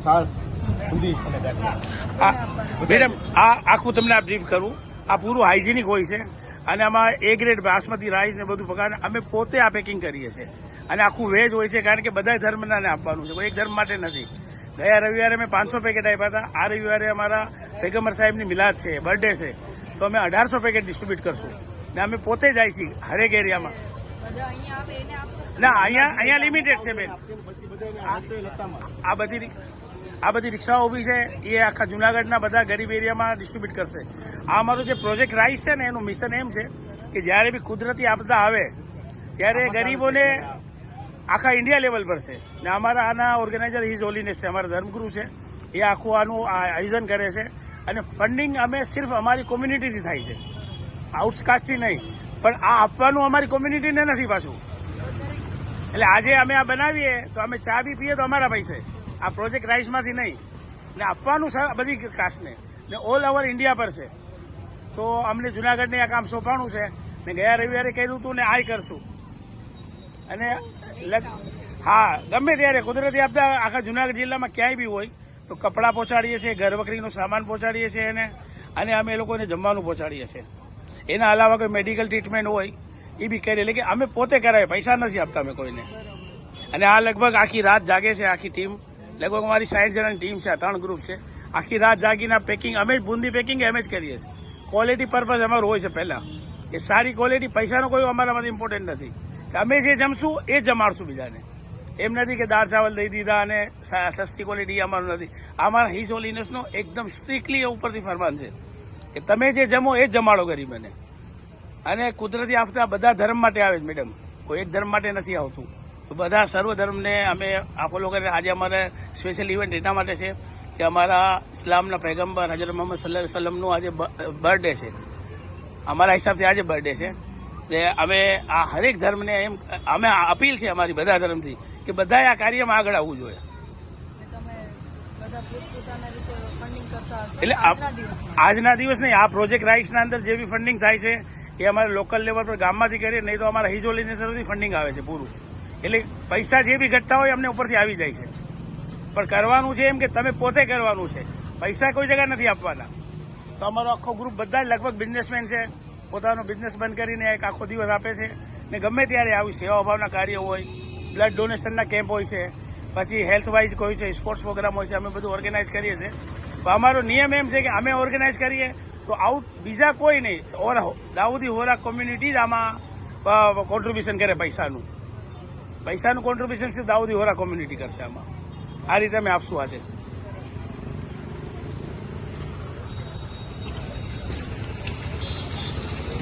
છાશ બુંદી અને મેડમ આ આખું તમને આ બ્રીફ કરું, આ પૂરું હાઇજેનિક હોય છે અને આમાં A ગ્રેડ બાસમતી રાઈસ ને બધું પકાવે અમે પોતે આ પેકિંગ કરીએ છીએ અને આખું વેજ હોય છે કારણ કે બધા ધર્મના આપવાનું છે, કોઈ એક ધર્મ માટે નથી. ગયા રવિવારે મેં 500 પેકેટ આપ્યા હતા. આ રવિવારે અમારા પેગમ્બર સાહેબની મિલાદ છે, બર્થડે છે, તો અમે 1800 પેકેટ ડિસ્ટ્રીબ્યુટ કરશું ને અમે પોતે જાય છીએ હરેક એરિયામાં. ના અહીંયા લિમિટેડ છે બેન. આ બધી રિક્ષાઓ ઊભી છે એ આખા જુનાગઢના બધા ગરીબ એરિયામાં ડિસ્ટ્રીબ્યુટ કરશે. આ અમારો જે પ્રોજેક્ટ રાઈસ છે ને એનું મિશન એમ છે કે જ્યારે બી કુદરતી આપદા આવે ત્યારે ગરીબોને આખા ઇન્ડિયા લેવલ પર છે ને અમારા આના ઓર્ગેનાઇઝર હિઝ હોલીનેસ છે, અમારા ધર્મગુરુ છે, એ આખું આનું આયોજન કરે છે અને ફંડિંગ અમે સિર્ફ અમારી કોમ્યુનિટીથી થાય છે, આઉટકાસ્ટથી નહીં. પણ આ આપવાનું અમારી કોમ્યુનિટીને નથી પાછું. એટલે આજે અમે આ બનાવીએ તો અમે ચા બી પીએ તો અમારા પૈસે, આ પ્રોજેક્ટ રાઈસમાંથી નહીં. ને આપવાનું બધી કાસ્ટને ને ઓલ ઓવર ઇન્ડિયા પર છે. તો અમને જુનાગઢને આ કામ સોંપાણું છે ને ગયા રવિવારે કર્યું હતું ને આ કરશું. અને હા, ગમે ત્યારે કુદરતી આપદા આખા જુનાગઢ જિલ્લામાં ક્યાંય બી હોય તો કપડાં પહોંચાડીએ છીએ, ઘરવકરીનો સામાન પહોંચાડીએ છીએ અને અમે એ લોકોને જમવાનું પહોંચાડીએ છીએ. એના અલાવા કોઈ મેડિકલ ટ્રીટમેન્ટ હોય એ બી કરીએ. એટલે કે અમે પોતે કરાવીએ, પૈસા નથી આપતા અમે કોઈને. અને આ લગભગ આખી રાત જાગે છે આખી ટીમ, લગભગ અમારી 60 જણાની ટીમ છે, 3 ગ્રુપ છે. આખી રાત જાગીને પેકિંગ અમે જ બુંદી પેકિંગ અમે જ કરીએ છીએ. ક્વોલિટી પર્પઝ અમારું હોય છે પહેલા, એ સારી ક્વોલિટી, પૈસાનો કોઈ અમારામાંથી ઇમ્પોર્ટન્ટ નથી. અમે જે જમશું એ જ જમાડશું બીજાને. એમ નથી કે દાળ ચાવલ દઈ દીધા અને સસ્તી ક્વોલિટી અમારું નથી. અમારા હિઝ હોલીનેસનો એકદમ સ્ટ્રિક્ટલી ઉપરથી ફરમાન છે કે તમે જે જમો એ જ જમાડો ગરીબને. અને કુદરતી આફતા બધા ધર્મ માટે આવે છે મેડમ, કોઈ એક ધર્મ માટે નથી આવતું. તો બધા સર્વ ધર્મને અમે ફોલો કરીને આજે અમારે સ્પેશિયલ ઇવેન્ટ એટલા માટે છે કે અમારા ઇસ્લામના પૈગંબર હજરત મોહમ્મદ સલ્લલ્લાહુ અલૈહિ વસલ્લમનું આજે બર્થડે છે, અમારા હિસાબથી આજે બર્થડે છે. અમે આ હરેક ધર્મને એમ અમે અપીલ છે અમારી બધા ધર્મથી કે બધાએ આ કાર્યમાં આગળ આવવું જોઈએ. એટલે આજના દિવસ નહીં, આ પ્રોજેક્ટ રાઈસના અંદર જે બી ફંડિંગ થાય છે એ અમારે લોકલ લેવલ પર ગામમાંથી કરીએ, નહીં તો અમારા હિઝ હોલીનેસ તરફથી ફંડિંગ આવે છે પૂરું. એટલે પૈસા જે બી ઘટતા હોય અમને ઉપરથી આવી જાય છે. પણ કરવાનું છે એમ કે તમે પોતે કરવાનું છે, પૈસા કોઈ જગ્યા નથી આપવાના. તો અમારો આખો ગ્રુપ બધા લગભગ બિઝનેસમેન છે, પોતાનો બિઝનેસ બંધ કરીને એક આખો દિવસ આપે છે. ને ગમે ત્યારે આવી સેવાભાવના કાર્ય હોય, બ્લડ ડોનેશનના કેમ્પ હોય છે, પછી હેલ્થ વાઇઝ કોઈ છે, સ્પોર્ટ્સ પ્રોગ્રામ હોય છે, અમે બધું ઓર્ગેનાઇઝ કરીએ છીએ. અમારો નિયમ એમ છે કે અમે ઓર્ગેનાઇઝ કરીએ તો બીજા કોઈ નહીં, દાઉદી હોરા કોમ્યુનિટી જ આમાં કોન્ટ્રીબ્યુશન કરે. પૈસાનું કોન્ટ્રીબ્યુશન સિર્ફ દાઉદી હોરા કોમ્યુનિટી કરશે આમાં. આ રીતે અમે આપશું આજે.